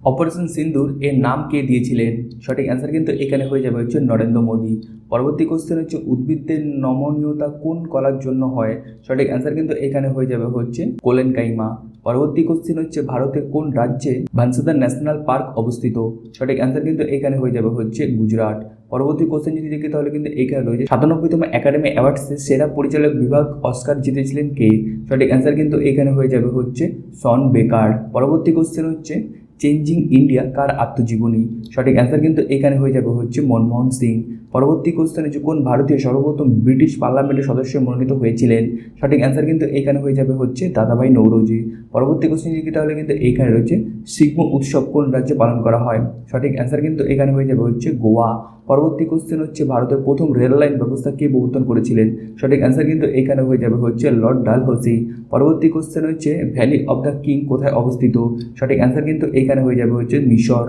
Operation সিন্দুর এর নাম কে দিয়েছিলেন? সঠিক অ্যান্সার কিন্তু এখানে হয়ে যাবে হচ্ছে নরেন্দ্র মোদী। পরবর্তী কোশ্চেন হচ্ছে উদ্ভিদের নমনীয়তা কোন কলার জন্য হয়? সঠিক অ্যান্সার কিন্তু এখানে হয়ে যাবে হচ্ছে কোলেনকাইমা। পরবর্তী কোশ্চেন হচ্ছে ভারতের কোন রাজ্যে বানসাদার ন্যাশনাল পার্ক অবস্থিত? সঠিক অ্যান্সার কিন্তু এখানে হয়ে যাবে হচ্ছে গুজরাট। পরবর্তী কোশ্চেন যদি দেখি তাহলে কিন্তু এখানে রয়েছে 97তম একাডেমি অ্যাওয়ার্ডসে সেরা পরিচালক বিভাগ অস্কার জিতেছিলেন কে? সঠিক অ্যান্সার কিন্তু এখানে হয়ে যাবে হচ্ছে শন বেকার। পরবর্তী কোশ্চেন হচ্ছে চেঞ্জিং ইন্ডিয়া কার আত্মজীবনী? সঠিক অ্যান্সার কিন্তু এখানে হয়ে যাবে হচ্ছে মনমোহন সিং। পরবর্তী কোশ্চেন হচ্ছে কোন ভারতীয় সর্বপ্রথম ব্রিটিশ পার্লামেন্টের সদস্য মনোনীত হয়েছিলেন? সঠিক অ্যান্সার কিন্তু এখানে হয়ে যাবে হচ্ছে দাদাভাই নৌরোজি। পরবর্তী কোশ্চেন যদি তাহলে কিন্তু এইখানে রয়েছে সিংহ উৎসব কোন রাজ্যে পালন করা হয়? সঠিক অ্যান্সার কিন্তু এখানে হয়ে যাবে হচ্ছে গোয়া। পরবর্তী কোশ্চেন হচ্ছে ভারতের প্রথম রেল লাইন ব্যবস্থা কে প্রবর্তন করেছিলেন? সঠিক অ্যান্সার কিন্তু এখানে হয়ে যাবে হচ্ছে লর্ড ডালহৌসি। পরবর্তী কোশ্চেন হচ্ছে ভ্যালি অফ দ্য কিং কোথায় অবস্থিত? সঠিক অ্যান্সার কিন্তু এখানে হয়ে যাবে হচ্ছে মিশর।